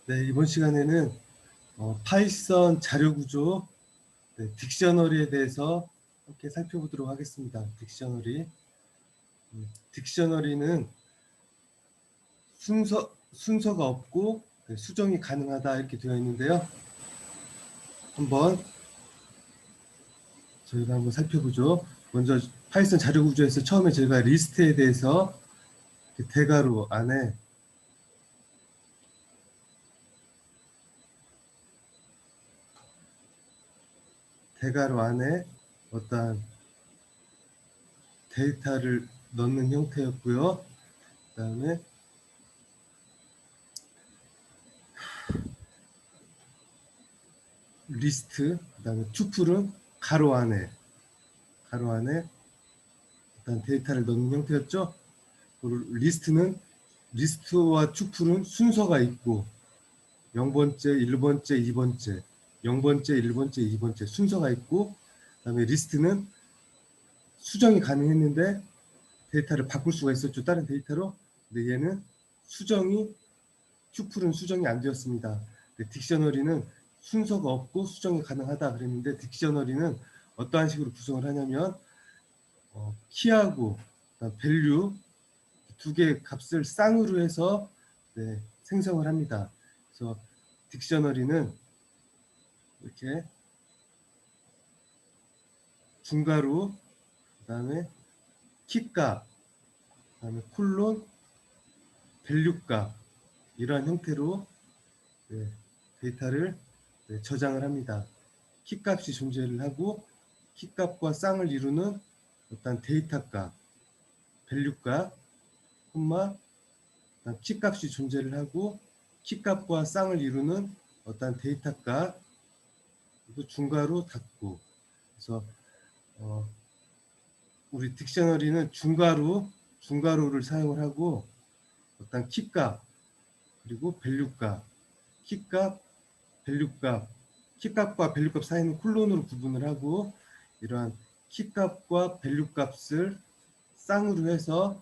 네, 이번 시간에는 파이썬 자료구조, 네, 딕셔너리에 대해서 함께 살펴보도록 하겠습니다. 딕셔너리. 딕셔너리는 순서가 없고 네, 수정이 가능하다 이렇게 되어 있는데요. 저희가 한번 살펴보죠. 먼저 파이썬 자료구조에서 처음에 저희가 리스트에 대해서 대괄호 안에 어떠한 데이터를 넣는 형태였고요. 그 다음에 리스트, 그 다음에 투플은 가로 안에 어떤 데이터를 넣는 형태였죠. 리스트와 투플은 순서가 있고 0번째, 1번째, 2번째, 0번째, 1번째, 2번째 순서가 있고, 그 다음에 리스트는 수정이 가능했는데 데이터를 바꿀 수가 있었죠. 다른 데이터로. 근데 얘는 투플은 수정이 안 되었습니다. 딕셔너리는 순서가 없고 수정이 가능하다 그랬는데, 딕셔너리는 어떠한 식으로 구성을 하냐면 키하고 밸류 두 개의 값을 쌍으로 해서 생성을 합니다. 그래서 딕셔너리는 이렇게 중괄호, 그 다음에 키값, 그 다음에 콜론, 밸류값 이러한 형태로 데이터를 저장을 합니다. 키값이 존재를 하고 키값과 쌍을 이루는 어떤 데이터값, 밸류값, 콤마 키값이 존재를 하고 키값과 쌍을 이루는 어떤 데이터값, 그리고 중괄호 닫고. 그래서 우리 딕셔너리는 중괄호를 사용을 하고 어떤 키값 그리고 밸류값, 키값과 밸류값 사이는 콜론으로 구분을 하고, 이러한 키값과 밸류값을 쌍으로 해서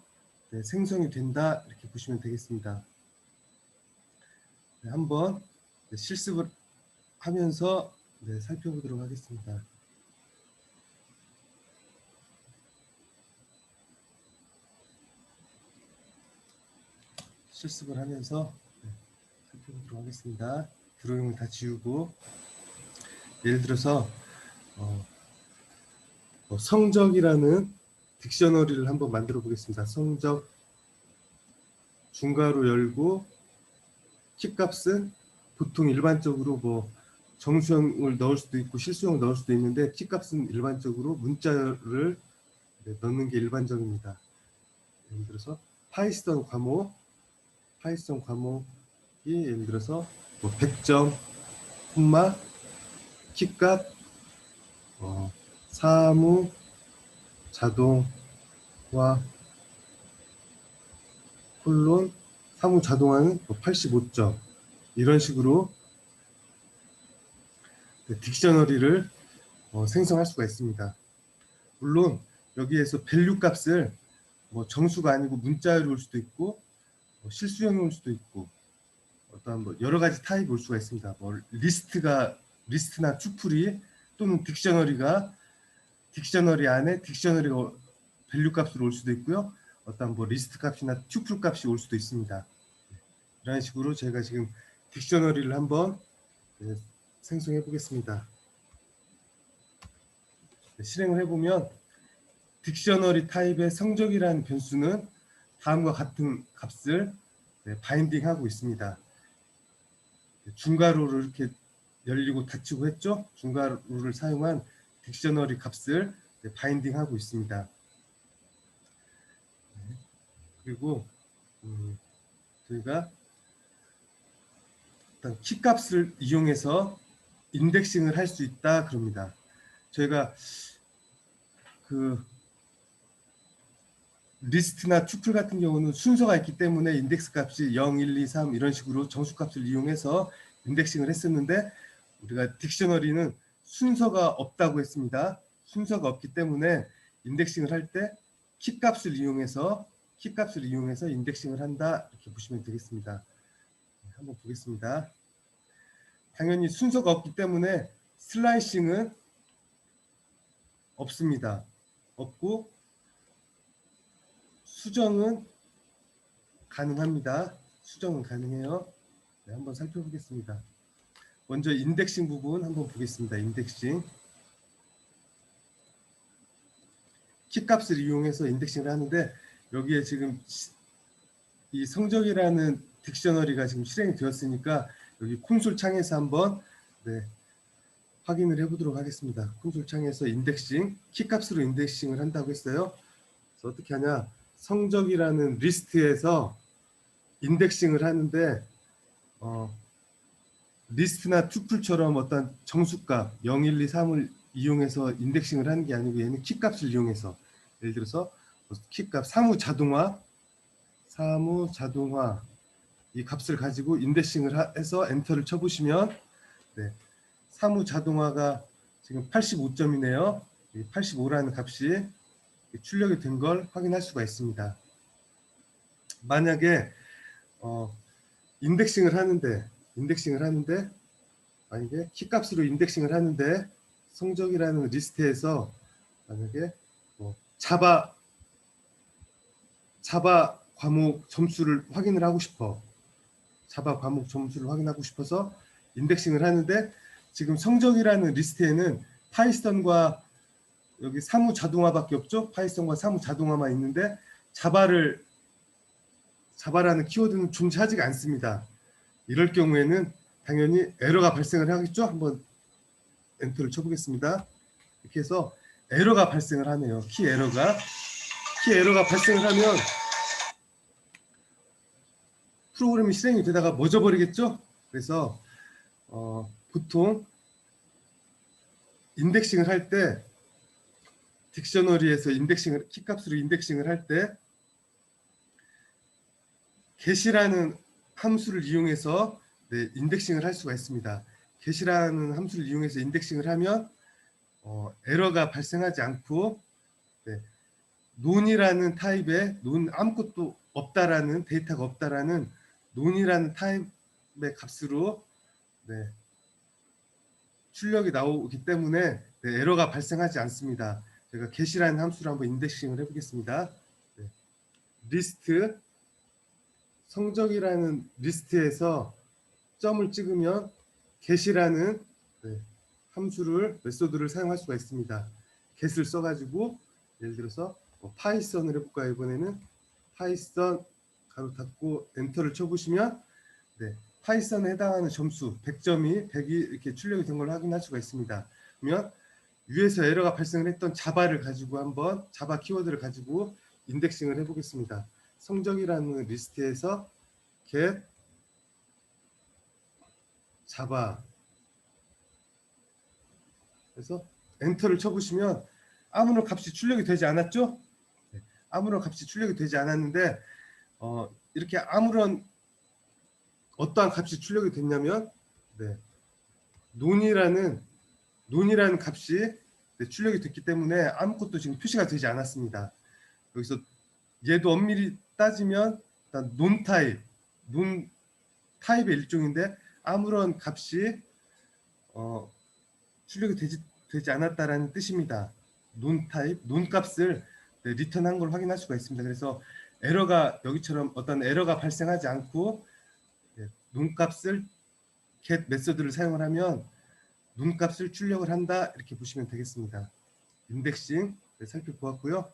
생성이 된다 이렇게 보시면 되겠습니다. 한번 실습을 하면서 살펴보도록 하겠습니다. 실습을 하면서 살펴보도록 하겠습니다. 드로잉을 다 지우고, 예를 들어서 성적이라는 딕셔너리를 한번 만들어 보겠습니다. 성적 중괄호 열고 키값은 보통 일반적으로 정수형을 넣을 수도 있고 실수형을 넣을 수도 있는데, 키값은 일반적으로 문자를 넣는 게 일반적입니다. 예를 들어서 파이썬 과목이 예를 들어서 100점 콤마 키값 사무 자동화 콜론 사무 자동화는 85점 이런 식으로 딕셔너리를 생성할 수가 있습니다. 물론 여기에서 밸류 값을 정수가 아니고 문자로 올 수도 있고 실수형이 올 수도 있고 어떤 여러 가지 타입이 올 수가 있습니다. 리스트나 투플이 또는 딕셔너리 안에 딕셔너리가 밸류 값으로 올 수도 있고요. 어떤 리스트 값이나 투플 값이 올 수도 있습니다. 이런 식으로 제가 지금 딕셔너리를 한번 생성해 보겠습니다. 실행을 해보면 딕셔너리 타입의 성적이라는 변수는 다음과 같은 값을 바인딩하고 있습니다. 중괄호를 이렇게 열리고 닫히고 했죠. 중괄호를 사용한 딕셔너리 값을 바인딩하고 있습니다. 그리고 저희가 일단 키값을 이용해서 인덱싱을 할 수 있다 그럽니다. 저희가 리스트나 투플 같은 경우는 순서가 있기 때문에 인덱스 값이 0, 1, 2, 3 이런 식으로 정수값을 이용해서 인덱싱을 했었는데, 우리가 딕셔너리는 순서가 없다고 했습니다. 순서가 없기 때문에 인덱싱을 할 때 키값을 이용해서 인덱싱을 한다 이렇게 보시면 되겠습니다. 한번 보겠습니다. 당연히 순서가 없기 때문에 슬라이싱은 없습니다. 없고 수정은 가능합니다. 수정은 가능해요. 네, 한번 살펴보겠습니다. 먼저 인덱싱 부분 한번 보겠습니다. 인덱싱. 키값을 이용해서 인덱싱을 하는데 여기에 지금 이 성적이라는 딕셔너리가 지금 실행이 되었으니까 여기 콘솔 창에서 한번 확인을 해보도록 하겠습니다. 콘솔 창에서 인덱싱, 키값으로 인덱싱을 한다고 했어요. 그래서 어떻게 하냐? 성적이라는 리스트에서 인덱싱을 하는데 리스트나 투플처럼 어떤 정수값 0, 1, 2, 3을 이용해서 인덱싱을 하는 게 아니고 얘는 키값을 이용해서 예를 들어서 키값 사무 자동화 이 값을 가지고 인덱싱을 해서 엔터를 쳐보시면 사무 자동화가 지금 85점이네요. 85라는 값이 출력이 된 걸 확인할 수가 있습니다. 만약에 인덱싱을 하는데 만약에 키값으로 인덱싱을 하는데 성적이라는 리스트에서 만약에 자바 과목 점수를 확인을 하고 싶어. 자바 과목 점수를 확인하고 싶어서 인덱싱을 하는데 지금 성적이라는 리스트에는 파이썬과 여기 사무 자동화밖에 없죠. 파이썬과 사무 자동화만 있는데 자바라는 키워드는 존재하지가 않습니다. 이럴 경우에는 당연히 에러가 발생을 하겠죠. 한번 엔터를 쳐보겠습니다. 이렇게 해서 에러가 발생을 하네요. 키 에러가 발생을 하면 프로그램이 실행이 되다가 멎어버리겠죠. 그래서 보통 인덱싱을 할 때 딕셔너리에서 키값으로 인덱싱을 할 때 get이라는 함수를 이용해서 인덱싱을 할 수가 있습니다. get이라는 함수를 이용해서 인덱싱을 하면 에러가 발생하지 않고 non이라는 타입의 아무것도 없다라는 데이터가 없다라는 non이라는 타입의 값으로 출력이 나오기 때문에 에러가 발생하지 않습니다. 제가 get이라는 함수를 한번 인덱싱을 해보겠습니다. 리스트 성적이라는 리스트에서 점을 찍으면 get이라는 메소드를 사용할 수가 있습니다. get을 써가지고 예를 들어서 파이썬을 해볼까요? 이번에는 파이썬 가로 닫고 엔터를 쳐보시면 파이썬에 해당하는 점수 100점이 100이 이렇게 출력이 된 걸 확인할 수가 있습니다. 그러면 위에서 에러가 발생을 했던 자바를 가지고 한번 자바 키워드를 가지고 인덱싱을 해보겠습니다. 성적이라는 리스트에서 get 자바 그래서 엔터를 쳐보시면 아무런 값이 출력이 되지 않았죠? 아무런 값이 출력이 되지 않았는데 이렇게 어떠한 값이 출력이 됐냐면 non이라는 값이 출력이 됐기 때문에 아무것도 지금 표시가 되지 않았습니다. 여기서 얘도 엄밀히 따지면 일단 non 타입의 일종인데 아무런 값이 출력이 되지 않았다라는 뜻입니다. non 값을 리턴한 걸 확인할 수가 있습니다. 그래서 에러가 여기처럼 어떤 에러가 발생하지 않고 non 값을 get 메소드를 사용을 하면 non 값을 출력을 한다 이렇게 보시면 되겠습니다. 인덱싱 살펴보았고요.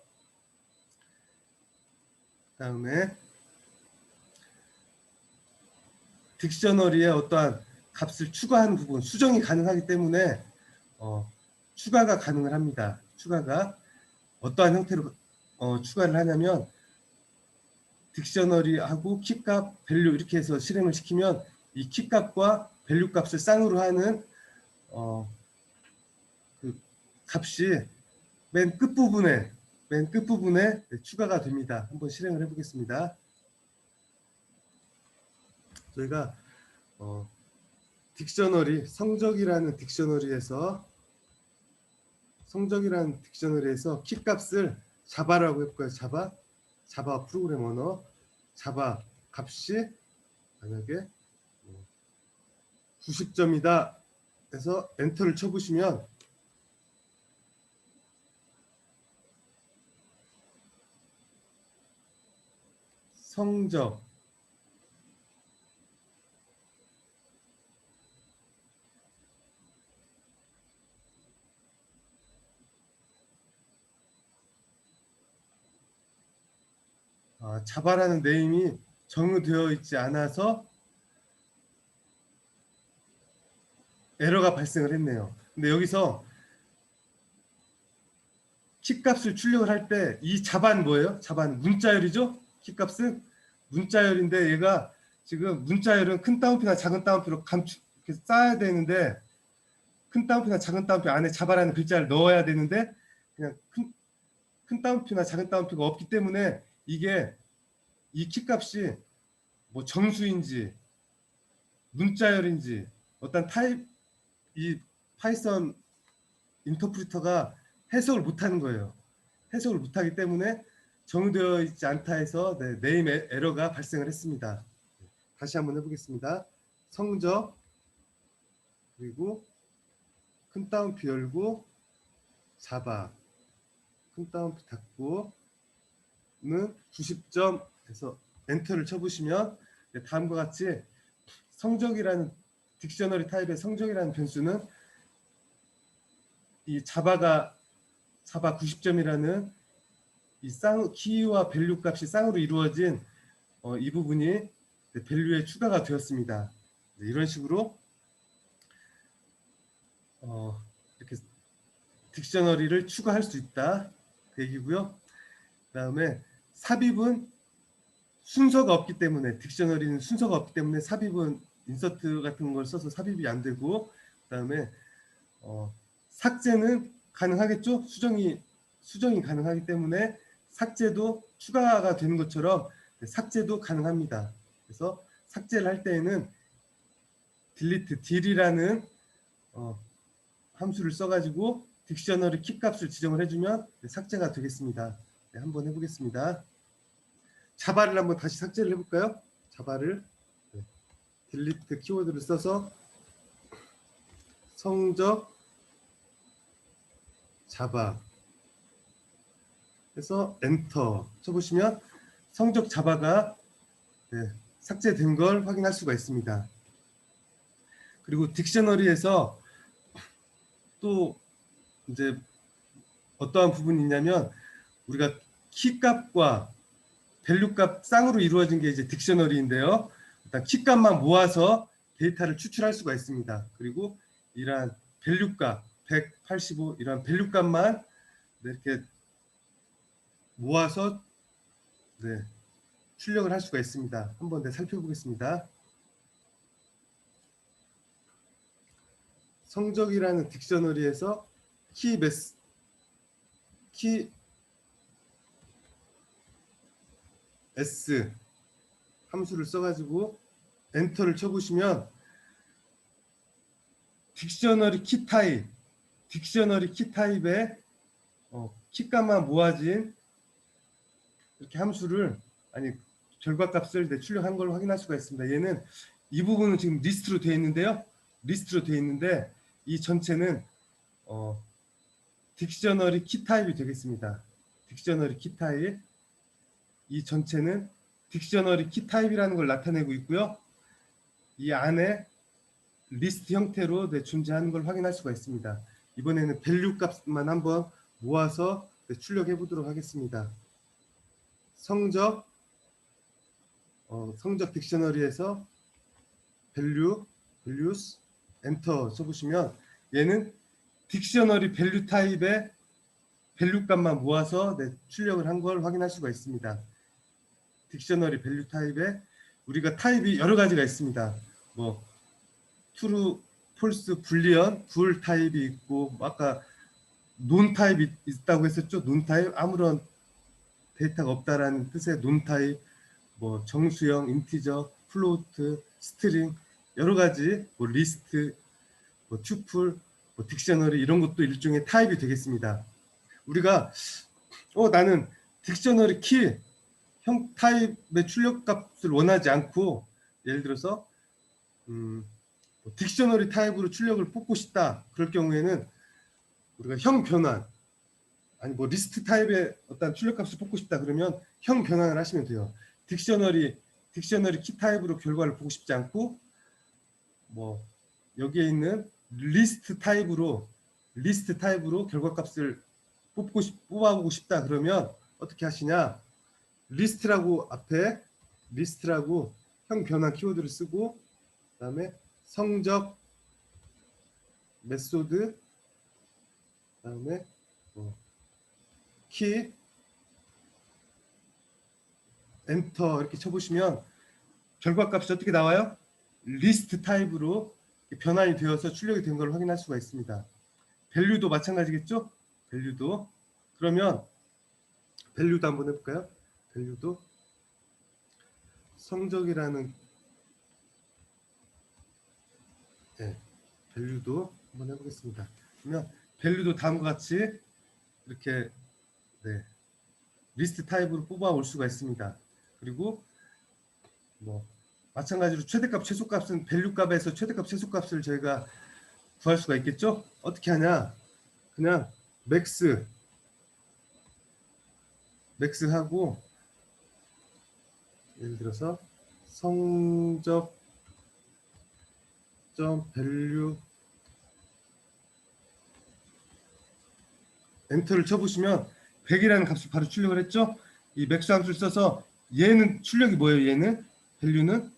다음에 딕셔너리에 어떠한 값을 추가하는 부분 수정이 가능하기 때문에 추가가 가능을 합니다. 추가가 어떠한 형태로 추가를 하냐면 딕셔너리하고 키값, 밸류 이렇게 해서 실행을 시키면 이 키값과 밸류 값을 쌍으로 하는 그 값이 맨 끝부분에 추가가 됩니다. 한번 실행을 해보겠습니다. 저희가 딕셔너리 성적이라는 딕셔너리에서 키값을 자바라고 해볼까요? 자바 프로그램 언어 자바 값이 만약에 90점이다 해서 엔터를 쳐보시면 성적, 자바라는 네임이 정의되어 있지 않아서 에러가 발생을 했네요. 근데 여기서 키값을 출력을 할 때 이 자바는 뭐예요? 자바는 문자열이죠? 키값은 문자열인데 얘가 지금 문자열은 큰 따옴표나 작은 따옴표로 이렇게 쌓아야 되는데 큰 따옴표나 작은 따옴표 안에 자바라는 글자를 넣어야 되는데 그냥 큰 따옴표나 작은 따옴표가 없기 때문에 이게 이 키값이 뭐 정수인지 문자열인지 어떤 타입 이 파이썬 인터프리터가 해석을 못하는 거예요. 해석을 못하기 때문에 정의되어 있지 않다 해서 네임 에러가 발생을 했습니다. 다시 한번 해보겠습니다. 성적 그리고 큰 따옴표 열고 자바 큰 따옴표 닫고는 90점 해서 엔터를 쳐보시면 다음과 같이 성적이라는 딕셔너리 타입의 성적이라는 변수는 이 자바 90점이라는 이 키와 밸류 값이 쌍으로 이루어진 이 부분이 밸류에 추가가 되었습니다. 이런 식으로 이렇게 딕셔너리를 추가할 수 있다 그 얘기고요. 그다음에 삽입은 순서가 없기 때문에 딕셔너리는 순서가 없기 때문에 삽입은 인서트 같은 걸 써서 삽입이 안 되고 그다음에 삭제는 가능하겠죠? 수정이 가능하기 때문에 삭제도 추가가 되는 것처럼 삭제도 가능합니다. 그래서 삭제를 할 때에는 delete 딜이라는 함수를 써가지고 딕셔너리 키 값을 지정을 해주면 삭제가 되겠습니다. 한번 해보겠습니다. 자바를 한번 다시 삭제를 해볼까요? 자바를 delete 키워드를 써서 성적 자바 해서 엔터 쳐보시면 성적 자바가 삭제된 걸 확인할 수가 있습니다. 그리고 딕셔너리에서 또 이제 어떠한 부분이 있냐면 우리가 키값과 밸류값 쌍으로 이루어진 게 이제 딕셔너리인데요. 일단 키값만 모아서 데이터를 추출할 수가 있습니다. 그리고 이러한 밸류값 185 이런 밸류값만 이렇게 모아서 출력을 할 수가 있습니다. 한번 살펴보겠습니다. 성적이라는 딕셔너리에서 키 S 함수를 써가지고 엔터를 쳐보시면 딕셔너리 키 타입의 키값만 모아진 이렇게 함수를 결과값을 출력한 걸 확인할 수가 있습니다. 얘는 이 부분은 지금 리스트로 되어 있는데요. 리스트로 되어 있는데 이 전체는 딕셔너리 키 타입이 되겠습니다. 딕셔너리 키 타입 이 전체는 딕셔너리 키 타입이라는 걸 나타내고 있고요. 이 안에 리스트 형태로 존재하는 걸 확인할 수가 있습니다. 이번에는 밸류 값만 한번 모아서 출력해 보도록 하겠습니다. 성적 딕셔너리에서 values 엔터 써보시면 얘는 딕셔너리 밸류 타입의 밸류 값만 모아서 출력을 한 걸 확인할 수가 있습니다. 딕셔너리 밸류 타입에 우리가 타입이 여러 가지가 있습니다. 뭐 true, false, boolean, bool 타입이 있고 아까 non 타입이 있다고 했었죠. non 타입 아무런 데이터가 없다라는 뜻의 non 타입, 뭐 정수형, 인티저, 플로트, 스트링 여러 가지 뭐 리스트, 뭐 튜플, 뭐 딕셔너리 이런 것도 일종의 타입이 되겠습니다. 우리가 나는 딕셔너리 키 형 타입의 출력값을 원하지 않고 예를 들어서 뭐 딕셔너리 타입으로 출력을 뽑고 싶다. 그럴 경우에는 우리가 형 변환, 아니 뭐 리스트 타입의 어떤 출력값을 뽑고 싶다 그러면 형 변환을 하시면 돼요. 딕셔너리 키 타입으로 결과를 보고 싶지 않고 뭐 여기에 있는 리스트 타입으로 결과값을 뽑아보고 싶다 그러면 어떻게 하시냐? 리스트라고 형 변환 키워드를 쓰고 그다음에 성적 메소드 그다음에 키 엔터 이렇게 쳐보시면 결과값이 어떻게 나와요? 리스트 타입으로 변환이 되어서 출력이 된 걸 확인할 수가 있습니다. 밸류도 마찬가지겠죠? 그러면 밸류도 한번 해볼까요? 밸류도 성적이라는 밸류도 한번 해보겠습니다. 그러면 밸류도 다음과 같이 이렇게 리스트 타입으로 뽑아올 수가 있습니다. 그리고 뭐 마찬가지로 최대값 최소값은 밸류 값에서 최대값 최소값을 저희가 구할 수가 있겠죠? 어떻게 하냐? 그냥 맥스 하고 예를 들어서 성적 밸류 엔터를 쳐보시면 100이라는 값이 바로 출력을 했죠. 이 맥스 함수를 써서 얘는 출력이 뭐예요? 얘는 밸류는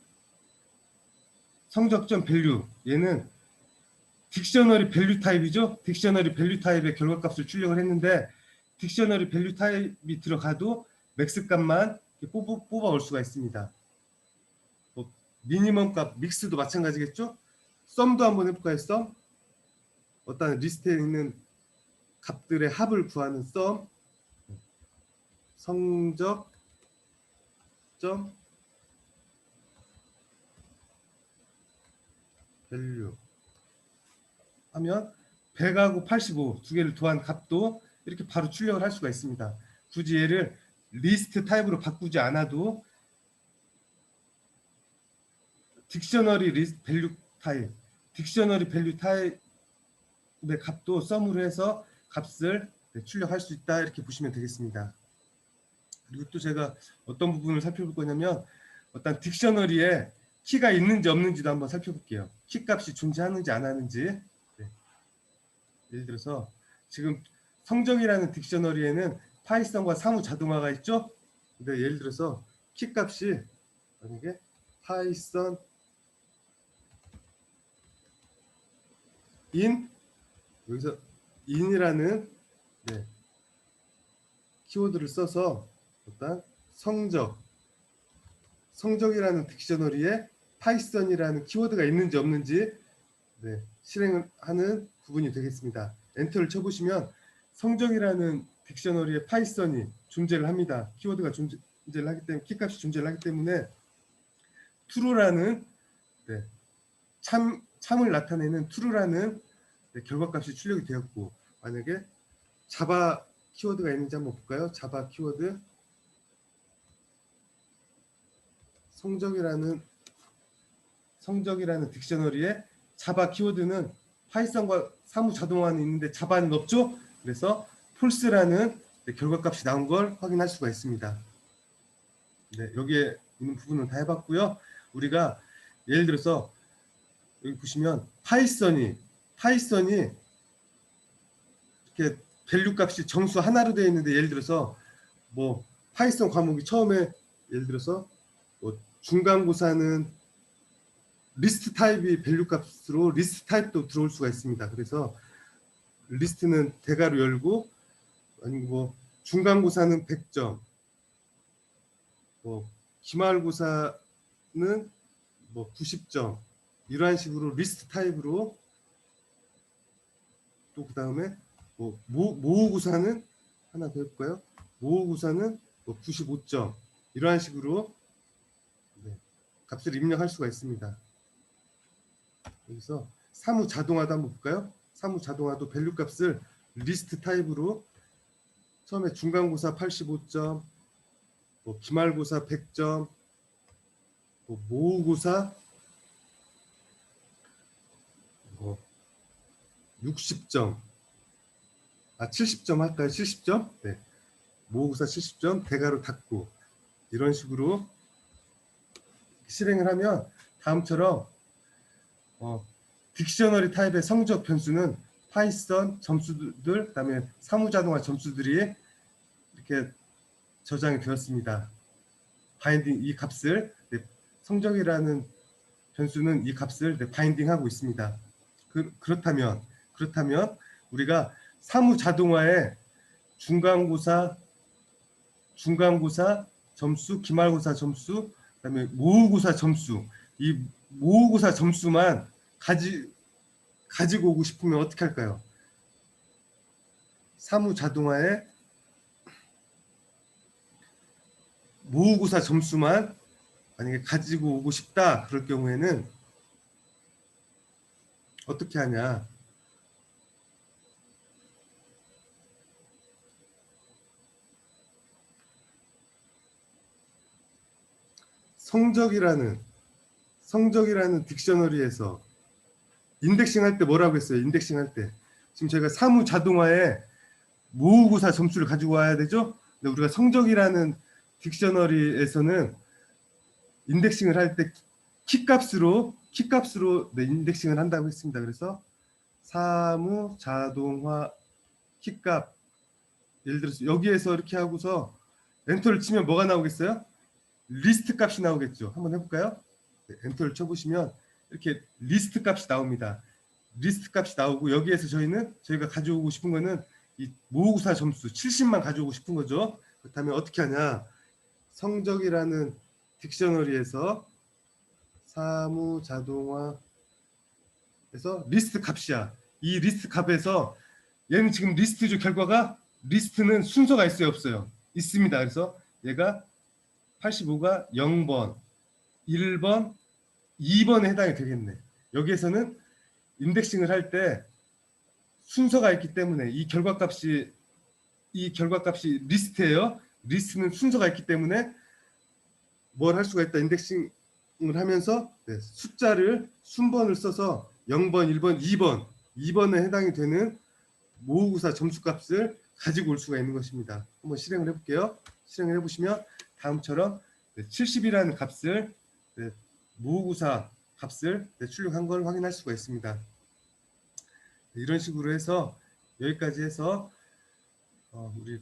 성적 밸류, 얘는 딕셔너리 밸류 타입이죠. 딕셔너리 밸류 타입의 결과값을 출력을 했는데 딕셔너리 밸류 타입이 들어가도 맥스 값만 뽑아올 수가 있습니다. 뭐 미니멈 값, 믹스도 마찬가지겠죠. 썸도 한번 해볼까요? 썸 어떤 리스트에 있는 값들의 합을 구하는 썸 성적 밸류 하면 100하고 85 두 개를 더한 값도 이렇게 바로 출력을 할 수가 있습니다. 굳이 얘를 리스트 타입으로 바꾸지 않아도 딕셔너리 밸류 타입의 값도 썸으로 해서 값을 출력할 수 있다 이렇게 보시면 되겠습니다. 그리고 또 제가 어떤 부분을 살펴볼 거냐면 어떤 딕셔너리에 키가 있는지 없는지도 한번 살펴볼게요. 키 값이 존재하는지 안 하는지. 예를 들어서 지금 성적이라는 딕셔너리에는 파이썬과 사무 자동화가 있죠. 근데 예를 들어서 키 값이 만약에 파이썬 인 여기서 in이라는 키워드를 써서 일단 성적이라는 딕셔너리에 파이썬이라는 키워드가 있는지 없는지 실행하는 부분이 되겠습니다. 엔터를 쳐보시면 성적이라는 딕셔너리에 파이썬이 존재를 합니다. 키워드가 존재를 하기 때문에 키값이 존재를 하기 때문에 true라는 참을 나타내는 true라는 결과값이 출력이 되었고 만약에 자바 키워드가 있는지 한번 볼까요? 자바 키워드 성적이라는 딕셔너리에 자바 키워드는 파이썬과 사무 자동화는 있는데 자바는 없죠. 그래서 false라는 결과값이 나온 걸 확인할 수가 있습니다. 여기에 있는 부분은 다 해봤고요. 우리가 예를 들어서 여기 보시면 파이썬이 이렇게 밸류 값이 정수 하나로 되어 있는데 예를 들어서 뭐 파이썬 과목이 처음에 예를 들어서 뭐 중간고사는 리스트 타입이 밸류 값으로 리스트 타입도 들어올 수가 있습니다. 그래서 리스트는 대괄호 열고 아니면 뭐 중간고사는 100점 뭐 기말고사는 뭐 90점 이러한 식으로 리스트 타입으로 또 그 다음에 뭐 모의고사는 하나 더 해볼까요? 모의고사는 뭐 95점 이러한 식으로 값을 입력할 수가 있습니다. 여기서 사무 자동화도 한번 볼까요? 사무 자동화도 밸류 값을 리스트 타입으로 처음에 중간고사 85점 뭐 기말고사 100점 뭐 모의고사 60점, 70점 할까요? 70점? 네. 모의고사 70점, 대괄호 닫고 이런 식으로 실행을 하면 다음처럼 딕셔너리 타입의 성적 변수는 파이썬 점수들, 그다음에 사무자동화 점수들이 이렇게 저장이 되었습니다. 바인딩 이 값을 성적이라는 변수는 이 값을 바인딩하고 있습니다. 그렇다면 우리가 사무자동화의 중간고사 점수, 기말고사 점수, 그다음에 모의고사 점수, 이 모의고사 점수만 가지고 오고 싶으면 어떻게 할까요? 사무자동화의 모의고사 점수만 만약에 가지고 오고 싶다 그럴 경우에는 어떻게 하냐? 성적이라는 딕셔너리에서 인덱싱 할 때 뭐라고 했어요? 인덱싱 할 때 지금 저희가 사무자동화에 모의고사 점수를 가지고 와야 되죠? 근데 우리가 성적이라는 딕셔너리에서는 인덱싱을 할 때 키값으로 인덱싱을 한다고 했습니다. 그래서 사무자동화 키값, 예를 들어서 여기에서 이렇게 하고서 엔터를 치면 뭐가 나오겠어요? 리스트 값이 나오겠죠. 한번 해볼까요? 네, 엔터를 쳐보시면 이렇게 리스트 값이 나옵니다. 리스트 값이 나오고 여기에서 저희가 가져오고 싶은 거는 이 모의고사 점수 70만 가져오고 싶은 거죠. 그렇다면 어떻게 하냐? 성적이라는 딕셔너리에서 사무자동화에서 리스트 값이야. 이 리스트 값에서 얘는 지금 리스트죠. 결과가 리스트는 순서가 있어요, 없어요? 있습니다. 그래서 얘가 85가 0번, 1번, 2번에 해당이 되겠네. 여기에서는 인덱싱을 할 때 순서가 있기 때문에 이 결과값이 리스트예요. 리스트는 순서가 있기 때문에 뭘 할 수가 있다. 인덱싱을 하면서 숫자를 순번을 써서 0번, 1번, 2번에 해당이 되는 모의고사 점수값을 가지고 올 수가 있는 것입니다. 한번 실행을 해볼게요. 실행을 해보시면 다음처럼 70이라는 값을 모의고사 값을 출력한 걸 확인할 수가 있습니다. 이런 식으로 해서 여기까지 해서 우리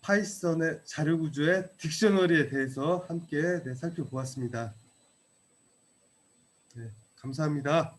파이썬의 자료구조의 딕셔너리에 대해서 함께 살펴보았습니다. 네, 감사합니다.